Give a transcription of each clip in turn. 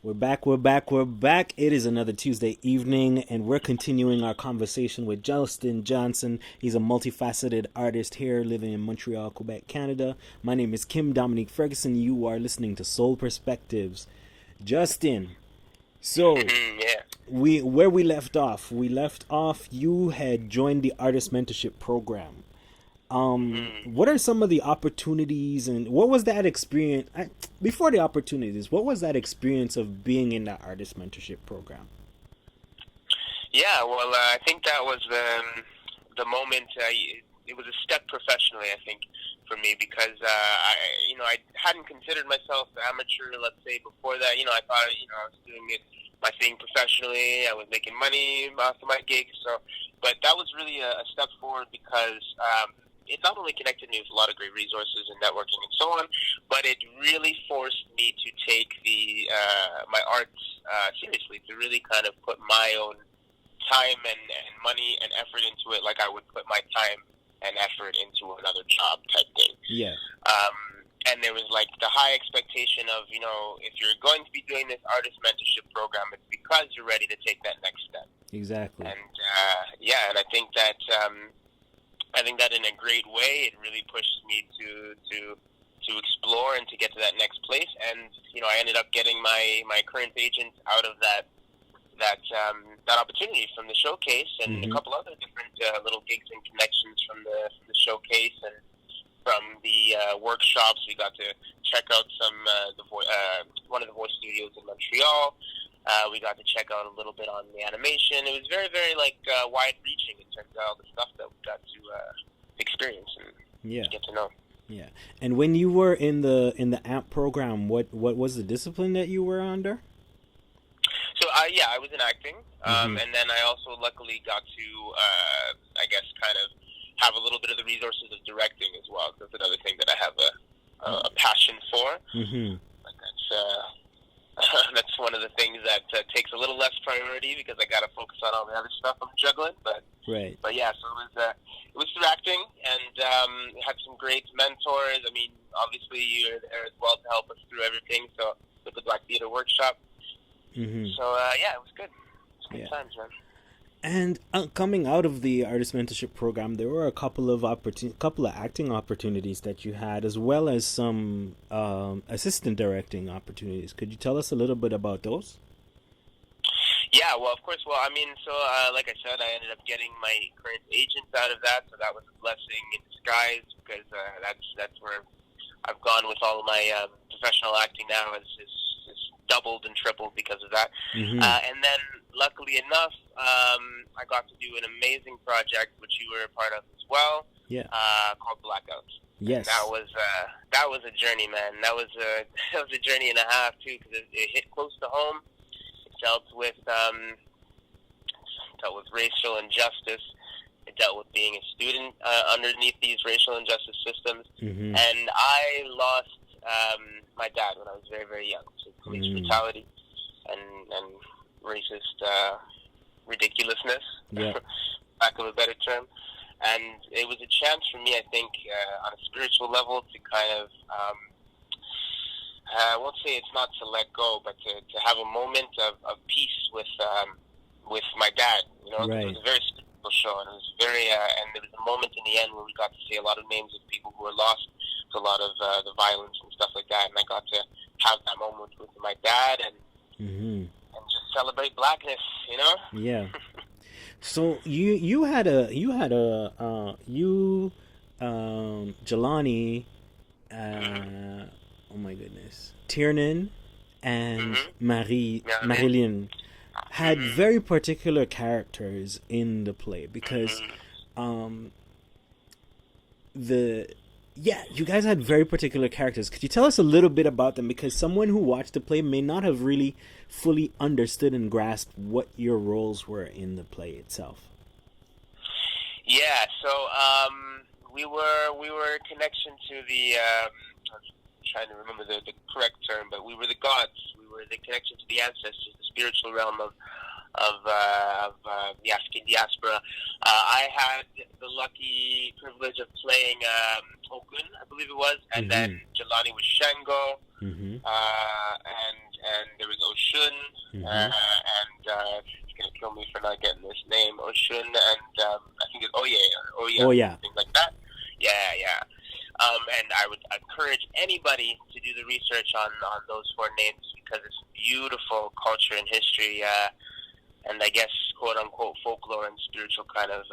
We're back. It is another Tuesday evening, and we're continuing our conversation with Justin Johnson. He's a multifaceted artist here living in Montreal, Quebec, Canada. My name is Kim Dominique Ferguson. You are listening to Soul Perspectives. Justin, so Yeah. we left off, you had joined the artist mentorship program. What are some of the opportunities, and what was that experience before the opportunities? What was that experience of being in that artist mentorship program? Yeah, well, I think that was the moment. It was a step professionally, I think, for me because I hadn't considered myself amateur. Let's say before that, I thought I was doing my thing professionally. I was making money off of my gigs. So, but that was really a step forward because it not only connected me with a lot of great resources and networking and so on, but it really forced me to take my arts seriously, to really kind of put my own time and money and effort into it like I would put my time and effort into another job type thing. Yeah. And there was like the high expectation of, if you're going to be doing this artist mentorship program, it's because you're ready to take that next step. Exactly. And and I think that in a great way, it really pushed me to explore and to get to that next place. And I ended up getting my current agent out of that opportunity from the showcase, and a couple other different little gigs and connections from the showcase and from the workshops. We got to check out some one of the voice studios in Montreal. We got to check out a little bit on the animation. It was very, very wide-reaching in terms of all the stuff that we got to experience and get to know. Yeah. And when you were in the AMP program, what was the discipline that you were under? So I was in acting, and then I also luckily got to kind of have a little bit of the resources of directing as well. That's another thing that I have a passion for. But that's one of the things that takes a little less priority because I got to focus on all the other stuff I'm juggling. But yeah, so it was through acting, and had some great mentors. I mean, obviously you're there as well to help us through everything. So with the Black Theater Workshop. So it was good. It was good times, man. And coming out of the artist mentorship program, there were a couple of acting opportunities that you had, as well as some assistant directing opportunities. Could you tell us a little bit about those? Yeah, well, of course. Well, I mean, so like I said, I ended up getting my current agent out of that, so that was a blessing in disguise because that's where I've gone with all of my professional acting now. Is doubled and tripled because of that. And then, luckily enough, I got to do an amazing project, which you were a part of as well, called Blackouts. Yes. And that was a journey, man. That was a journey and a half, too, because it hit close to home. It dealt with racial injustice. It dealt with being a student underneath these racial injustice systems. And I lost my dad when I was very, very young. So police brutality and racist ridiculousnly, lack of a better term. And it was a chance for me, I think, on a spiritual level to kind of, I won't say it's not to let go, but to have a moment of peace with my dad. It was a very spiritual show, and it was very, and there was a moment in the end where we got to say a lot of names of people who were lost to a lot of the violence and stuff like that, and I got to have that moment with my dad and just celebrate blackness, Yeah. So Jelani, oh my goodness, Tiernan and Marilyn had very particular characters in the play because you guys had very particular characters. Could you tell us a little bit about them? Because someone who watched the play may not have really fully understood and grasped what your roles were in the play itself. Yeah, so we were a connection to the I'm trying to remember the correct term, but we were the gods. We were the connection to the ancestors, the spiritual realm of the African diaspora. I had the lucky privilege of playing Okun, I believe it was, and then Jelani was Shango, and there was Oshun, Mm-hmm. He's gonna kill me for not getting this name. Oshun and I think it's Oh yeah. things like that. Yeah, yeah. And I would encourage anybody to do the research on those four names because it's beautiful culture and history, and I guess quote unquote folklore and spiritual kind of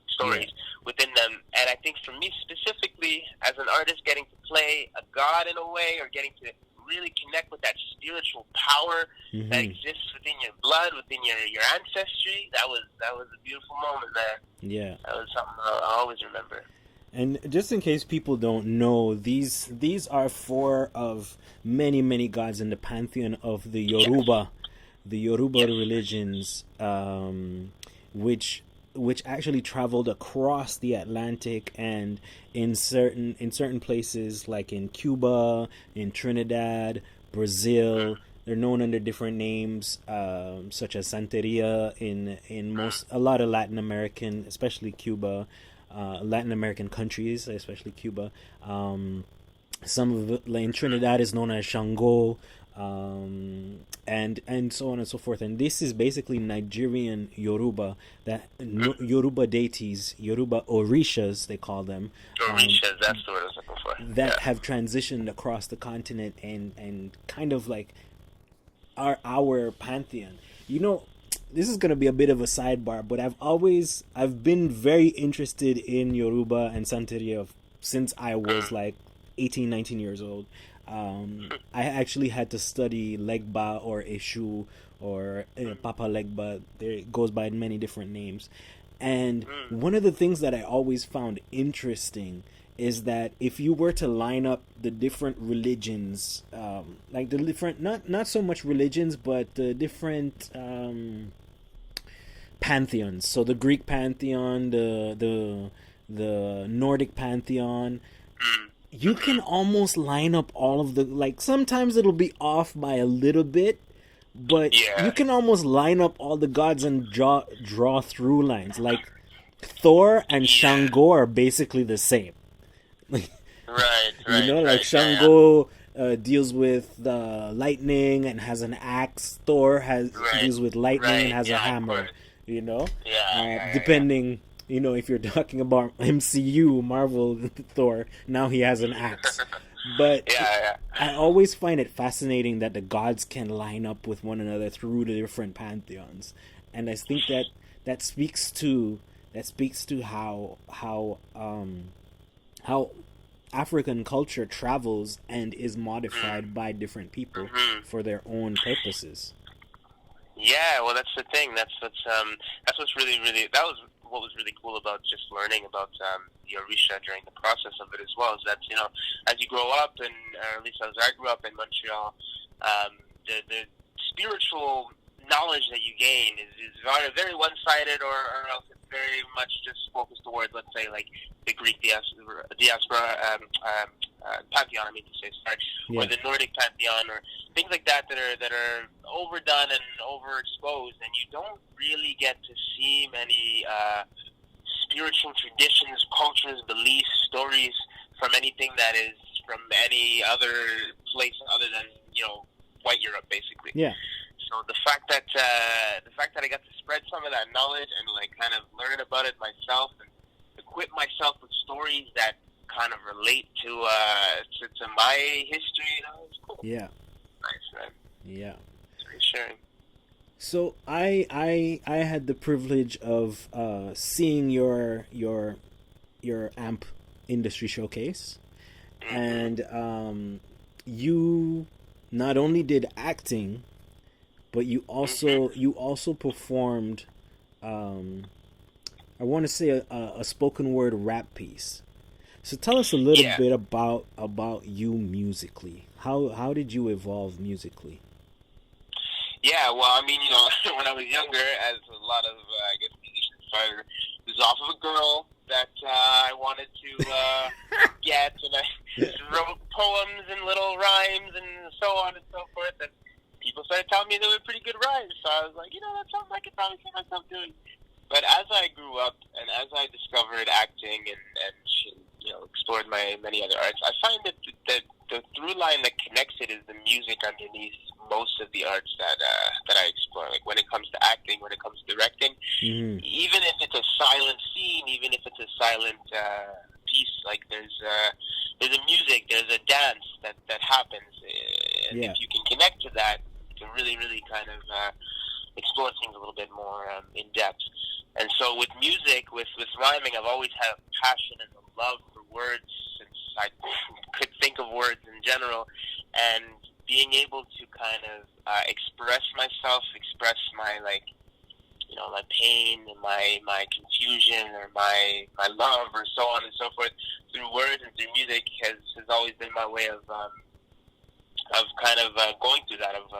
stories within them. And I think for me specifically, as an artist, getting to play a god in a way, or getting to really connect with that spiritual power that exists within your blood, within your ancestry, that was a beautiful moment, man. Yeah. That was something I'll always remember. And just in case people don't know, these are four of many gods in the pantheon of the Yoruba, religions, which actually traveled across the Atlantic, and in certain places like in Cuba, in Trinidad, Brazil, they're known under different names, such as Santeria in a lot of Latin American, especially Cuba. Latin American countries, especially Cuba. Some of it, like in Trinidad, is known as Shango, and so on and so forth. And this is basically Nigerian Yoruba, Yoruba deities, Yoruba Orishas, they call them. Orishas, that's the word I was looking for. That have transitioned across the continent and kind of like are our pantheon. You know, this is going to be a bit of a sidebar, but I've been very interested in Yoruba and Santeria since I was like 18, 19 years old. I actually had to study Legba or Eshu or Papa Legba. It goes by many different names. And one of the things that I always found interesting is that if you were to line up the different religions, like the different, not so much religions, but the different pantheons. So the Greek pantheon, the Nordic pantheon, you can almost line up all of the, like, sometimes it'll be off by a little bit, but you can almost line up all the gods and draw through lines. Like Thor and Shango are basically the same. Right. You know, like Shango deals with the lightning and has an axe. Thor deals with lightning and has a hammer. You know, depending. You know, if you're talking about MCU, Marvel, Thor, now he has an axe. But I always find it fascinating that the gods can line up with one another through the different pantheons, and I think that speaks to how African culture travels and is modified by different people for their own purposes. Yeah, well, that's the thing. That's what's really what was really cool about just learning about the Orisha during the process of it as well. Is that, you know, as you grow up, and or at least as I grew up in Montreal, the spiritual knowledge that you gain is very, very one-sided, or else it's very much just focused towards, let's say, like the Greek diaspora pantheon. I mean to say, sorry, or the Nordic pantheon, or things like that are overdone and overexposed, and you don't really get to see many spiritual traditions, cultures, beliefs, stories from anything that is from any other place other than, you know, white Europe, basically. Yeah. So the fact that I got to spread some of that knowledge and like kind of learn about it myself and equip myself with stories that kind of relate to my history, you know, it's cool. Yeah. Nice, man. Yeah. It's great sharing. So I had the privilege of seeing your AMP industry showcase, and you not only did acting, but you also performed, I want to say a spoken word rap piece. So tell us a little bit about you musically. How did you evolve musically? Yeah, well, I mean, you know, when I was younger, as a lot of, I guess, musicians started, it was off of a girl that I wanted to get, and I wrote poems and little rhymes and so on and so forth, and people started telling me they were pretty good rhymes, so I was like, you know, that's something I could probably see myself doing. But as I grew up, and as I discovered acting and explored my many other arts. I find that the through line that connects it is the music underneath most of the arts that I explore. Like when it comes to acting, when it comes to directing, even if it's a silent scene, even if it's a silent piece, like there's a music, there's a dance that happens, and if you can connect to that, you can really, really kind of explore things a little bit more in depth. And so with music, with rhyming, I've always had a passion and a love for words since I could think of words in general. And being able to kind of express myself, express my, my pain and my confusion or my love or so on and so forth through words and through music has always been my way of kind of going through that, of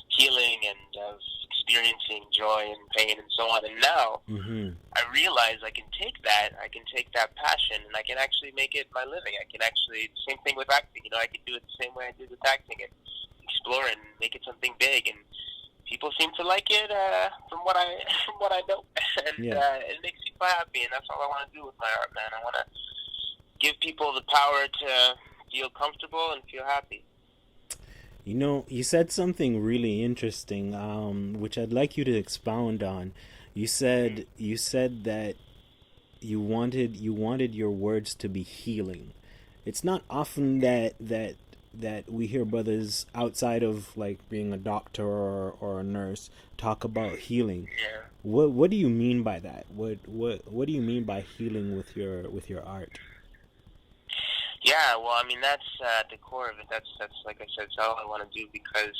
healing and of experiencing joy and pain and so on. And now I realize I can take that passion and I can actually make it my living. I can actually, same thing with acting, I can do it the same way I did with acting and explore and make it something big. And people seem to like it from what I know. And it makes me feel happy, and that's all I want to do with my art, man. I want to give people the power to feel comfortable and feel happy. You said something really interesting, which I'd like you to expound on. You said that you wanted your words to be healing. It's not often that we hear brothers outside of like being a doctor or a nurse talk about healing. Yeah. What do you mean by that? What do you mean by healing with your art? Yeah, well, I mean, that's at the core of it. That's like I said, it's all I want to do, because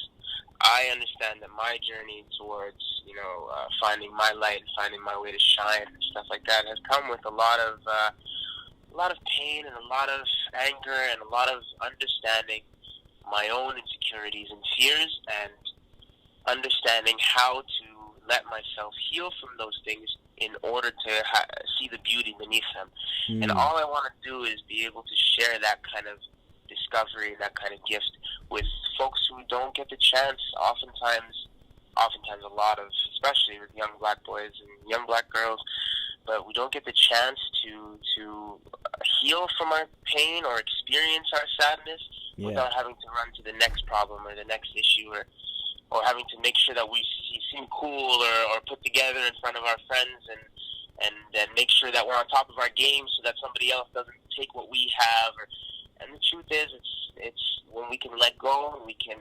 I understand that my journey towards, finding my light and finding my way to shine and stuff like that has come with a lot of pain and a lot of anger and a lot of understanding my own insecurities and fears, and understanding how to let myself heal from those things in order to see the beauty beneath them. And all I want to do is be able to share that kind of discovery, that kind of gift with folks who don't get the chance, oftentimes a lot of, especially with young black boys and young black girls, but we don't get the chance to heal from our pain or experience our sadness without having to run to the next problem or the next issue, or having to make sure that we seem cool or put together in front of our friends, and make sure that we're on top of our game so that somebody else doesn't take what we have. And the truth is, it's when we can let go and we can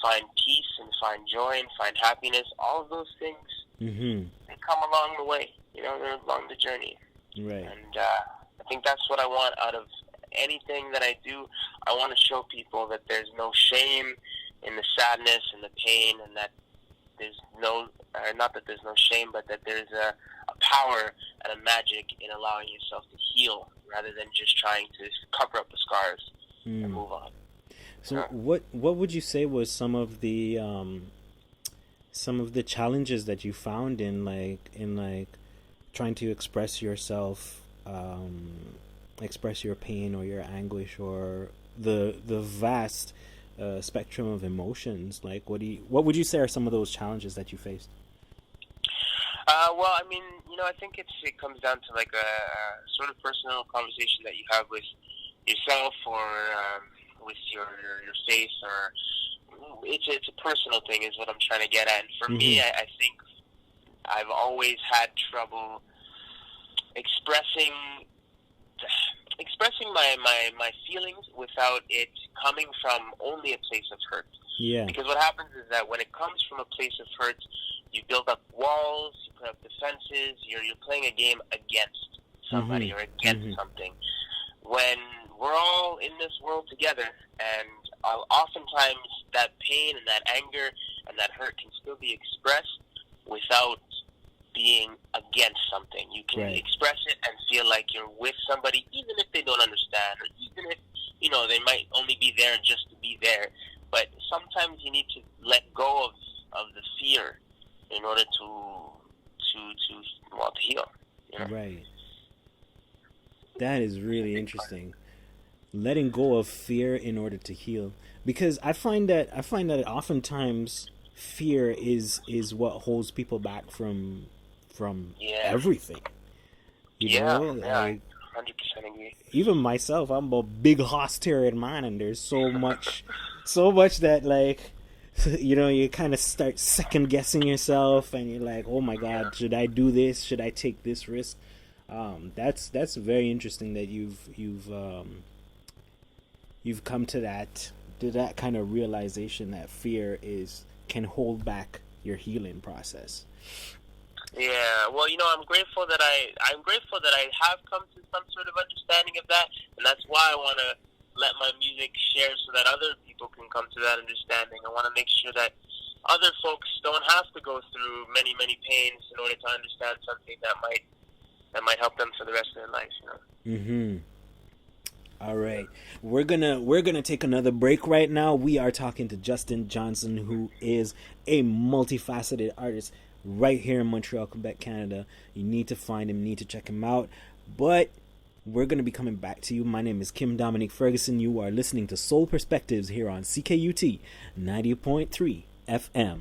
find peace and find joy and find happiness, all of those things, they come along the way. They're along the journey. Right. And I think that's what I want out of anything that I do. I want to show people that there's no shame in the sadness and the pain, and that there's not that there's no shame, but that there's a power and a magic in allowing yourself to heal rather than just trying to cover up the scars and move on. So what would you say was some of the challenges that you found in trying to express yourself, express your pain or your anguish or the vast spectrum of emotions? Like, what would you say are some of those challenges that you faced? Well, I mean, I think it comes down to like a sort of personal conversation that you have with yourself or with your faith, or it's a personal thing is what I'm trying to get at. And for me, I think I've always had trouble expressing my feelings without it coming from only a place of hurt. Yeah. Because what happens is that when it comes from a place of hurt, you build up walls, you put up defenses, you're playing a game against somebody or against something. When we're all in this world together, and oftentimes that pain and that anger and that hurt can still be expressed without being against something. You can express it and feel like you're with somebody, even if they don't understand, or even if, they might only be there just to be there. But sometimes you need to let go of the fear in order to heal. Right. That is really interesting. Letting go of fear in order to heal, because I find that oftentimes fear is what holds people back from everything. You know, 100% agree. Even myself, I'm a big hoss-tearing man, and there's so much that, like, you kind of start second guessing yourself, and you're like, oh my Yeah. God, should I do this? Should I take this risk? That's very interesting that you've come to that kind of realization that fear can hold back your healing process. Yeah, well, I'm grateful that I have come to some sort of understanding of that, and that's why I want to let my music share so that other people can come to that understanding. I want to make sure that other folks don't have to go through many pains in order to understand something that might help them for the rest of their life. Mm-hmm. All right, we're gonna take another break right now. We are talking to Justin Johnson, who is a multifaceted artist right here in Montreal, Quebec, Canada. You need to find him, need to check him out. But we're going to be coming back to you. My name is Kim Dominic Ferguson. You are listening to Soul Perspectives here on CKUT 90.3 FM.